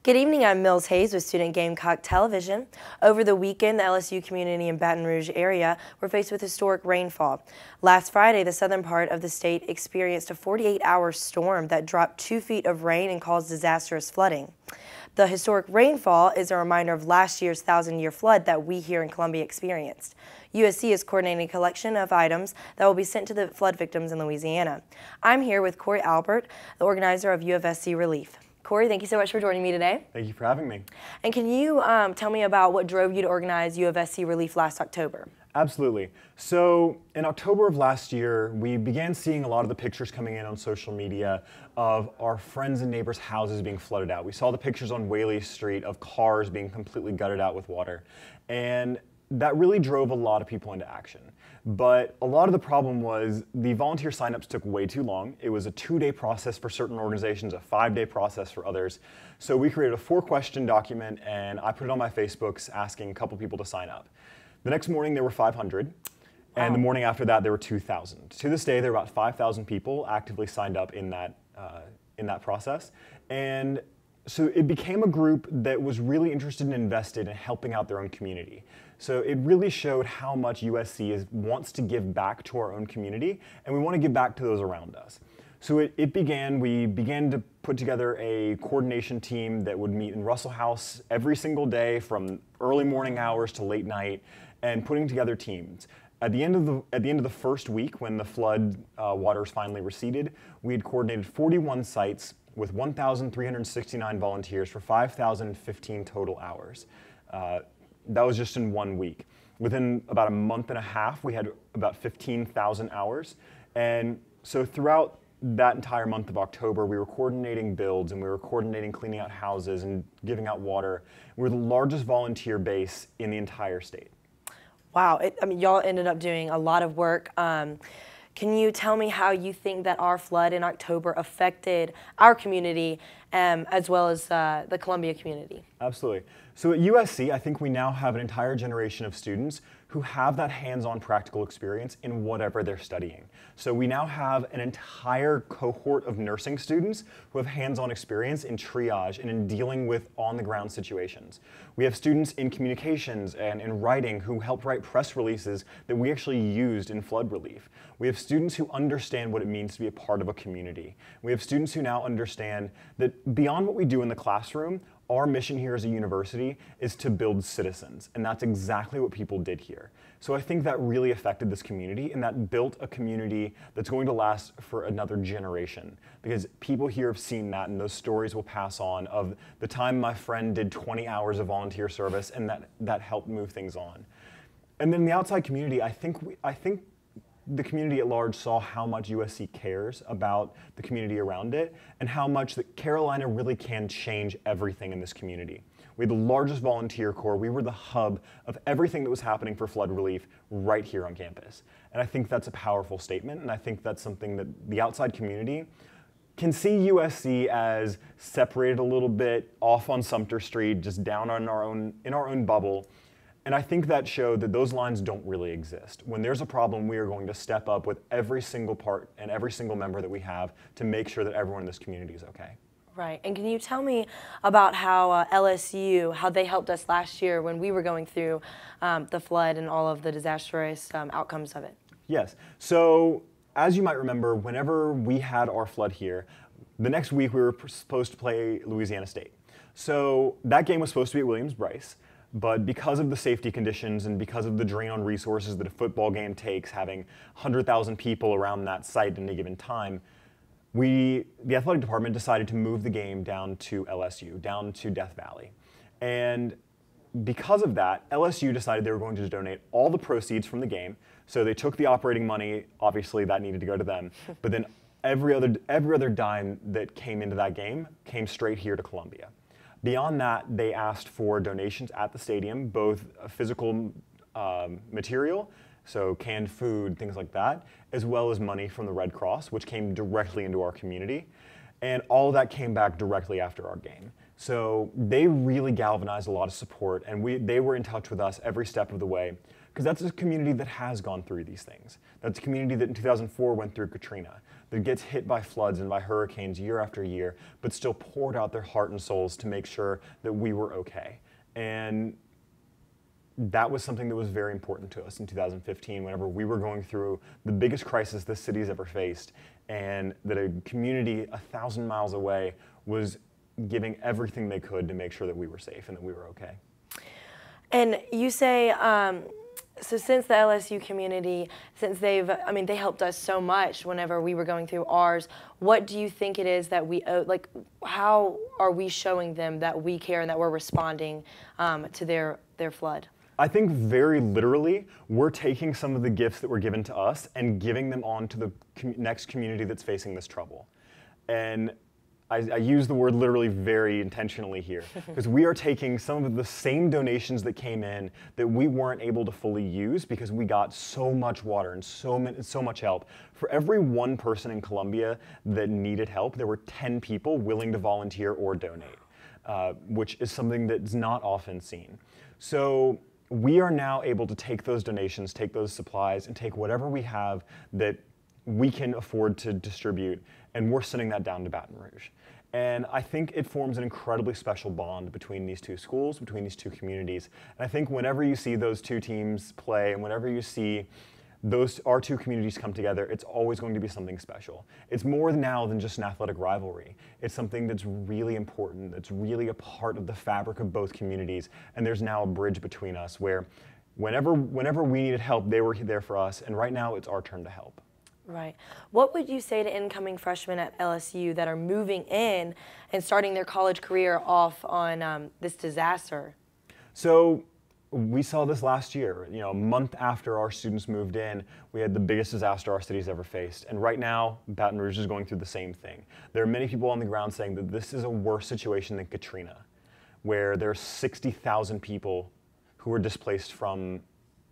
Good evening, I'm Mills Hayes with Student Gamecock Television. Over the weekend, the LSU community in Baton Rouge area were faced with historic rainfall. Last Friday, the southern part of the state experienced a 48-hour storm that dropped 2 feet of rain and caused disastrous flooding. The historic rainfall is a reminder of last year's 1,000-year flood that we here in Columbia experienced. USC is coordinating a collection of items that will be sent to the flood victims in Louisiana. I'm here with Cory Alpert, the organizer of USC Relief. Cory, thank you so much for joining me today. Thank you for having me. And can you tell me about what drove you to organize USC Relief last October? Absolutely. So in October of last year, we began seeing a lot of the pictures coming in on social media of our friends and neighbors' houses being flooded out. We saw the pictures on Whaley Street of cars being completely gutted out with water. And that really drove a lot of people into action. But a lot of the problem was the volunteer signups took way too long. It was a 2-day process for certain organizations, a 5-day process for others. So we created a 4-question document and I put it on my Facebooks asking a couple people to sign up. The next morning there were 500 and the morning after that there were 2,000. To this day there are about 5,000 people actively signed up in that process. And so it became a group that was really interested and invested in helping out their own community. So it really showed how much USC wants to give back to our own community, and we want to give back to those around us. So we began to put together a coordination team that would meet in Russell House every single day from early morning hours to late night, and putting together teams. At the end of the first week, when the flood waters finally receded, we had coordinated 41 sites with 1,369 volunteers for 5,015 total hours. That was just in 1 week. Within about a month and a half, we had about 15,000 hours. And so throughout that entire month of October, we were coordinating builds and we were coordinating cleaning out houses and giving out water. We were the largest volunteer base in the entire state. Wow, I mean, y'all ended up doing a lot of work. Can you tell me how you think that our flood in October affected our community as well as the Columbia community? Absolutely. So at USC, I think we now have an entire generation of students who have that hands-on practical experience in whatever they're studying. So we now have an entire cohort of nursing students who have hands-on experience in triage and in dealing with on-the-ground situations. We have students in communications and in writing who help write press releases that we actually used in flood relief. We have students who understand what it means to be a part of a community. We have students who now understand that beyond what we do in the classroom, our mission here as a university is to build citizens, and that's exactly what people did here. So I think that really affected this community, and that built a community that's going to last for another generation, because people here have seen that, and those stories will pass on of the time my friend did 20 hours of volunteer service, and that helped move things on. And then the outside community, I think the community at large saw how much USC cares about the community around it and how much that Carolina really can change everything in this community. We had the largest volunteer corps. We were the hub of everything that was happening for flood relief right here on campus. And I think that's a powerful statement, and I think that's something that the outside community can see USC as separated a little bit off on Sumter Street, just down on in our own bubble. And I think that showed that those lines don't really exist. When there's a problem, we are going to step up with every single part and every single member that we have to make sure that everyone in this community is okay. Right, and can you tell me about how LSU, how they helped us last year when we were going through the flood and all of the disastrous outcomes of it? Yes, so as you might remember, whenever we had our flood here, the next week we were supposed to play Louisiana State. So that game was supposed to be at Williams-Brice. But because of the safety conditions and because of the drain on resources that a football game takes, having 100,000 people around that site at any given time, the athletic department decided to move the game down to LSU, down to Death Valley. And because of that, LSU decided they were going to donate all the proceeds from the game. So they took the operating money, obviously that needed to go to them, but then every other dime that came into that game came straight here to Columbia. Beyond that, they asked for donations at the stadium, both physical material, so canned food, things like that, as well as money from the Red Cross, which came directly into our community. And all of that came back directly after our game. So they really galvanized a lot of support, and they were in touch with us every step of the way because that's a community that has gone through these things. That's a community that in 2004 went through Katrina, that gets hit by floods and by hurricanes year after year, but still poured out their heart and souls to make sure that we were okay. And that was something that was very important to us in 2015 whenever we were going through the biggest crisis this city's ever faced, and that a community 1,000 miles away was giving everything they could to make sure that we were safe and that we were okay. And you say, so since the LSU community, since they helped us so much whenever we were going through ours, what do you think it is that we owe, like, how are we showing them that we care and that we're responding to their flood? I think very literally, we're taking some of the gifts that were given to us and giving them on to the next community that's facing this trouble. And I use the word literally very intentionally here, because we are taking some of the same donations that came in that we weren't able to fully use because we got so much water and so much help. For every one person in Columbia that needed help, there were 10 people willing to volunteer or donate, which is something that's not often seen. So we are now able to take those donations, take those supplies, and take whatever we have that we can afford to distribute, and we're sending that down to Baton Rouge. And I think it forms an incredibly special bond between these two schools, between these two communities. And I think whenever you see those two teams play, and whenever you see our two communities come together, it's always going to be something special. It's more now than just an athletic rivalry. It's something that's really important, that's really a part of the fabric of both communities, and there's now a bridge between us where whenever we needed help, they were there for us, and right now it's our turn to help. Right. What would you say to incoming freshmen at LSU that are moving in and starting their college career off on this disaster? So we saw this last year. You know, a month after our students moved in, we had the biggest disaster our city's ever faced. And right now, Baton Rouge is going through the same thing. There are many people on the ground saying that this is a worse situation than Katrina, where there are 60,000 people who were displaced from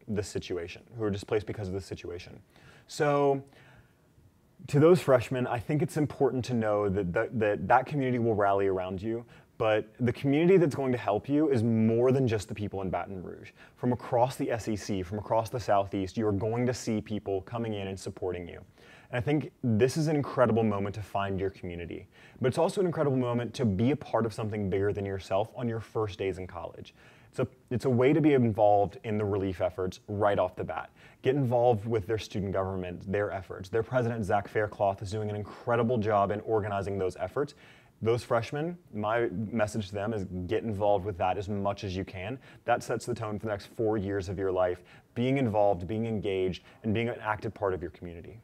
this situation, who were displaced because of this situation. So to those freshmen, I think it's important to know that that community will rally around you, but the community that's going to help you is more than just the people in Baton Rouge. From across the SEC, from across the Southeast, you are going to see people coming in and supporting you. And I think this is an incredible moment to find your community, but it's also an incredible moment to be a part of something bigger than yourself on your first days in college. It's a way to be involved in the relief efforts right off the bat. Get involved with their student government, their efforts. Their president, Zach Faircloth, is doing an incredible job in organizing those efforts. Those freshmen, my message to them is get involved with that as much as you can. That sets the tone for the next 4 years of your life, being involved, being engaged, and being an active part of your community.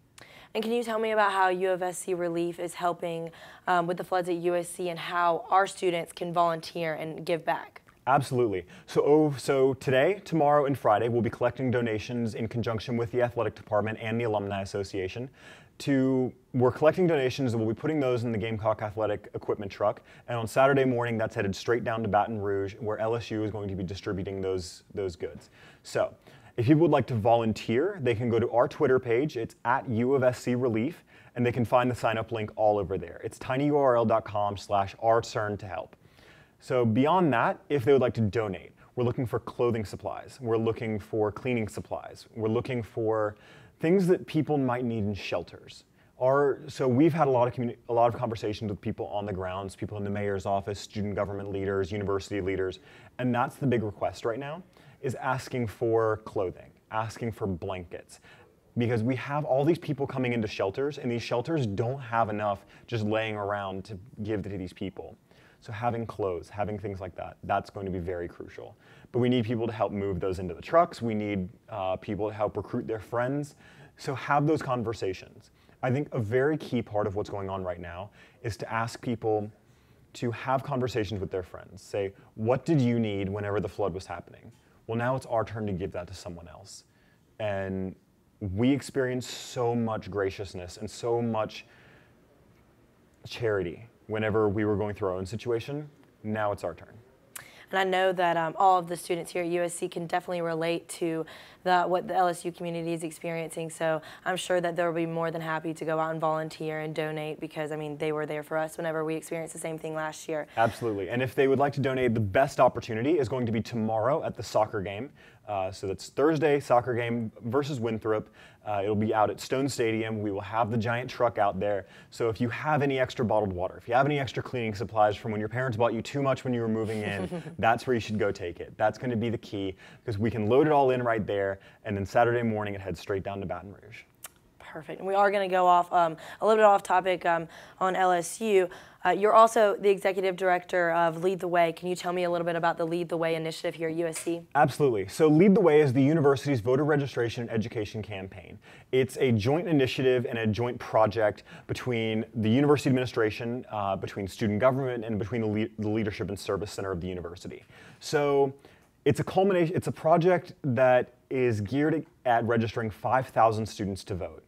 And can you tell me about how USC Relief is helping with the floods at USC and how our students can volunteer and give back? Absolutely. So today, tomorrow, and Friday, we'll be collecting donations in conjunction with the athletic department and the Alumni Association. We're collecting donations, and we'll be putting those in the Gamecock Athletic equipment truck. And on Saturday morning, that's headed straight down to Baton Rouge, where LSU is going to be distributing those goods. So if people would like to volunteer, they can go to our Twitter page. It's at USC Relief, and they can find the sign-up link all over there. It's tinyurl.com/ourturntohelp. So beyond that, if they would like to donate, we're looking for clothing supplies. We're looking for cleaning supplies. We're looking for things that people might need in shelters. So we've had a lot of conversations with people on the grounds, people in the mayor's office, student government leaders, university leaders, and that's the big request right now, is asking for clothing, asking for blankets. Because we have all these people coming into shelters, and these shelters don't have enough just laying around to give to these people. So having clothes, having things like that, that's going to be very crucial. But we need people to help move those into the trucks. We need people to help recruit their friends. So have those conversations. I think a very key part of what's going on right now is to ask people to have conversations with their friends. Say, what did you need whenever the flood was happening? Well, now it's our turn to give that to someone else. And we experienced so much graciousness and so much charity whenever we were going through our own situation. Now it's our turn. And I know that all of the students here at USC can definitely relate to what the LSU community is experiencing. So I'm sure that they'll be more than happy to go out and volunteer and donate because, I mean, they were there for us whenever we experienced the same thing last year. Absolutely. And if they would like to donate, the best opportunity is going to be tomorrow at the soccer game. So that's Thursday, soccer game versus Winthrop. It'll be out at Stone Stadium. We will have the giant truck out there. So if you have any extra bottled water, if you have any extra cleaning supplies from when your parents bought you too much when you were moving in, that's where you should go take it. That's going to be the key, because we can load it all in right there, and then Saturday morning it heads straight down to Baton Rouge. Perfect. And we are going to go off a little bit off topic on LSU. You're also the executive director of Lead the Way. Can you tell me a little bit about the Lead the Way initiative here at USC? Absolutely. So Lead the Way is the university's voter registration and education campaign. It's a joint initiative and a joint project between the university administration, between student government, and between the leadership and service center of the university. So it's a culmination. It's a project that is geared at registering 5,000 students to vote.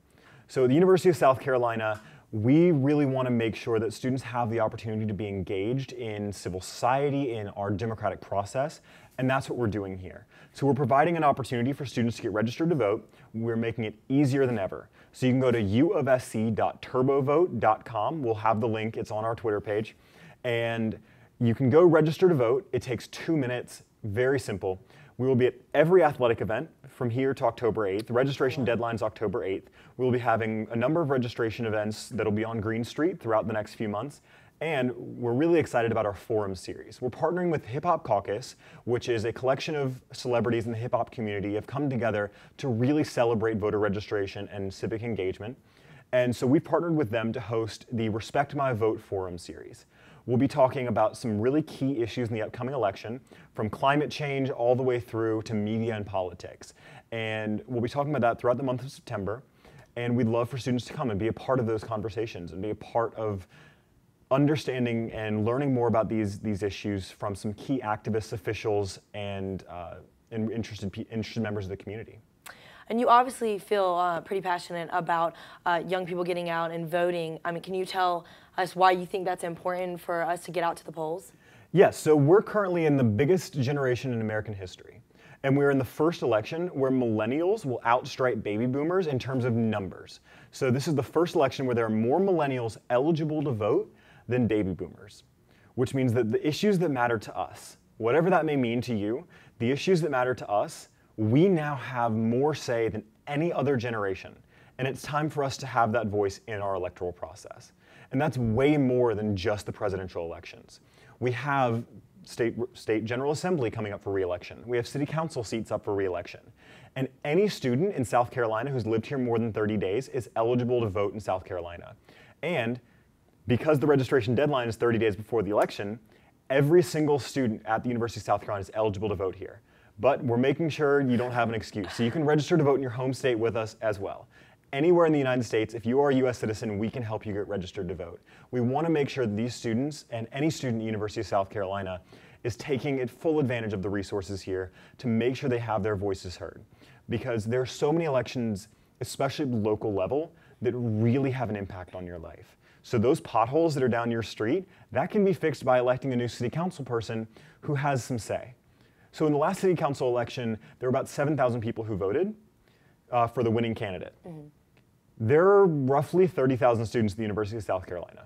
So at the University of South Carolina, we really want to make sure that students have the opportunity to be engaged in civil society, in our democratic process, and that's what we're doing here. So we're providing an opportunity for students to get registered to vote. We're making it easier than ever. So you can go to uofsc.turbovote.com. We'll have the link. It's on our Twitter page. And you can go register to vote. It takes 2 minutes. Very simple. We will be at every athletic event from here to October 8th. The registration deadline is October 8th. We will be having a number of registration events that will be on Green Street throughout the next few months. And we're really excited about our forum series. We're partnering with Hip Hop Caucus, which is a collection of celebrities in the hip hop community have come together to really celebrate voter registration and civic engagement. And so we've partnered with them to host the Respect My Vote forum series. We'll be talking about some really key issues in the upcoming election, from climate change all the way through to media and politics. And we'll be talking about that throughout the month of September. And we'd love for students to come and be a part of those conversations and be a part of understanding and learning more about these issues from some key activists, officials, and interested members of the community. And you obviously feel pretty passionate about young people getting out and voting. I mean, can you tell us why you think that's important for us to get out to the polls? Yes, so we're currently in the biggest generation in American history. And we're in the first election where millennials will outstrip baby boomers in terms of numbers. So this is the first election where there are more millennials eligible to vote than baby boomers, which means that the issues that matter to us, whatever that may mean to you, the issues that matter to us, we now have more say than any other generation. And it's time for us to have that voice in our electoral process. And that's way more than just the presidential elections. We have state General Assembly coming up for re-election. We have city council seats up for re-election. And any student in South Carolina who's lived here more than 30 days is eligible to vote in South Carolina. And because the registration deadline is 30 days before the election, every single student at the University of South Carolina is eligible to vote here. But we're making sure you don't have an excuse. So you can register to vote in your home state with us as well. Anywhere in the United States, if you are a U.S. citizen, we can help you get registered to vote. We want to make sure that these students and any student at the University of South Carolina is taking full advantage of the resources here to make sure they have their voices heard. Because there are so many elections, especially at the local level, that really have an impact on your life. So those potholes that are down your street, that can be fixed by electing a new city council person who has some say. So in the last city council election, there were about 7,000 people who voted for the winning candidate. Mm-hmm. There are roughly 30,000 students at the University of South Carolina.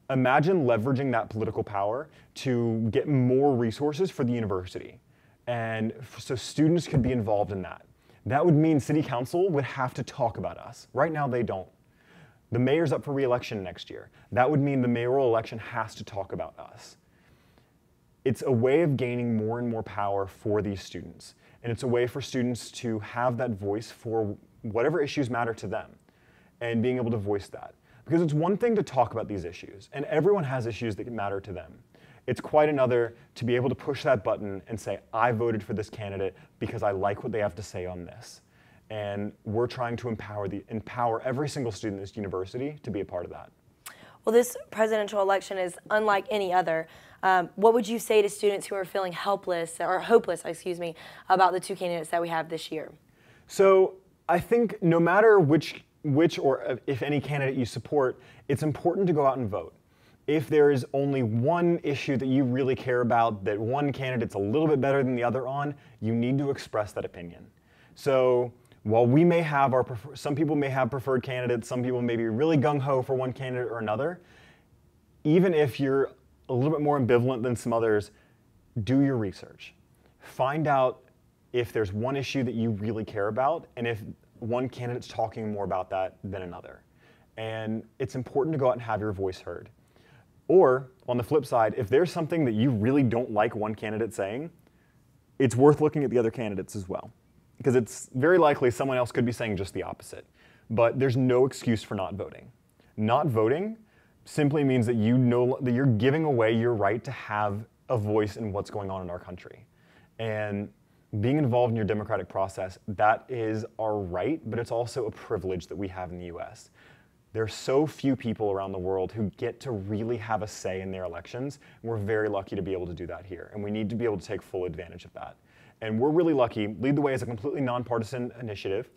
Imagine leveraging that political power to get more resources for the university. And so students could be involved in that. That would mean city council would have to talk about us. Right now they don't. The mayor's up for re-election next year. That would mean the mayoral election has to talk about us. It's a way of gaining more and more power for these students. And it's a way for students to have that voice for whatever issues matter to them and being able to voice that. Because it's one thing to talk about these issues, and everyone has issues that matter to them. It's quite another to be able to push that button and say, I voted for this candidate because I like what they have to say on this. And we're trying to empower every single student at this university to be a part of that. Well, this presidential election is unlike any other. What would you say to students who are feeling hopeless, about the two candidates that we have this year? So I think no matter which or if any candidate you support, it's important to go out and vote. If there is only one issue that you really care about, that one candidate's a little bit better than the other on, you need to express that opinion. So while we may have some people may have preferred candidates, some people may be really gung-ho for one candidate or another, even if you're a little bit more ambivalent than some others, do your research. Find out if there's one issue that you really care about, and if one candidate's talking more about that than another. And it's important to go out and have your voice heard. Or, on the flip side, if there's something that you really don't like one candidate saying, it's worth looking at the other candidates as well. Because it's very likely someone else could be saying just the opposite. But there's no excuse for not voting. Not voting simply means that that you're giving away your right to have a voice in what's going on in our country. And being involved in your democratic process, that is our right, but it's also a privilege that we have in the US. There are so few people around the world who get to really have a say in their elections, and we're very lucky to be able to do that here, and we need to be able to take full advantage of that. And we're really lucky. Lead the Way is a completely nonpartisan initiative,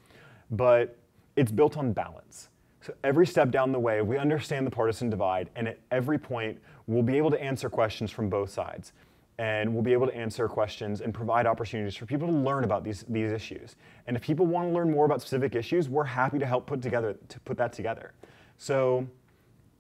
but it's built on balance. So every step down the way, we understand the partisan divide, and at every point, we'll be able to answer questions from both sides. And we'll be able to answer questions and provide opportunities for people to learn about these issues. And if people want to learn more about specific issues, we're happy to help put that together. So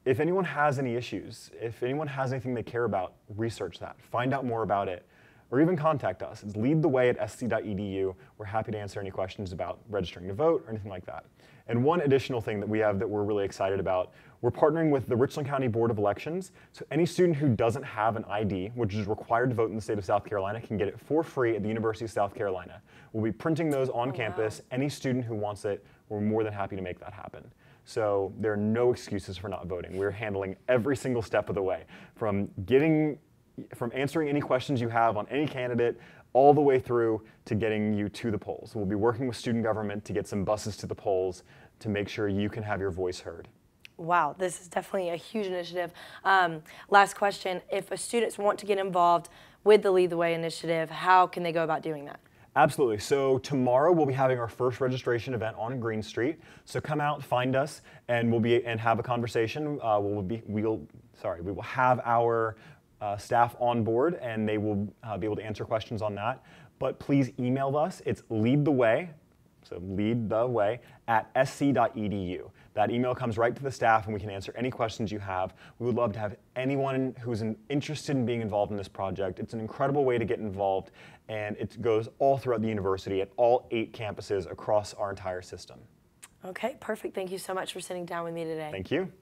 if anyone has any issues, if anyone has anything they care about, research that, find out more about it, or even contact us. It's leadtheway@sc.edu. We're happy to answer any questions about registering to vote or anything like that. And one additional thing that we have that we're really excited about, we're partnering with the Richland County Board of Elections. So any student who doesn't have an ID, which is required to vote in the state of South Carolina, can get it for free at the University of South Carolina. We'll be printing those on campus. Wow. Any student who wants it, we're more than happy to make that happen. So there are no excuses for not voting. We're handling every single step of the way, from answering any questions you have on any candidate, all the way through to getting you to the polls. We'll be working with student government to get some buses to the polls to make sure you can have your voice heard. Wow, this is definitely a huge initiative. Last question, if students want to get involved with the Lead the Way initiative, how can they go about doing that? Absolutely. So tomorrow we'll be having our first registration event on Green Street. So come out, find us, and have a conversation. We will have our staff on board, and they will be able to answer questions on that. But please email us. It's leadtheway, so leadtheway @sc.edu. That email comes right to the staff, and we can answer any questions you have. We would love to have anyone who's interested in being involved in this project. It's an incredible way to get involved, and it goes all throughout the university at all 8 campuses across our entire system. Okay, perfect. Thank you so much for sitting down with me today. Thank you.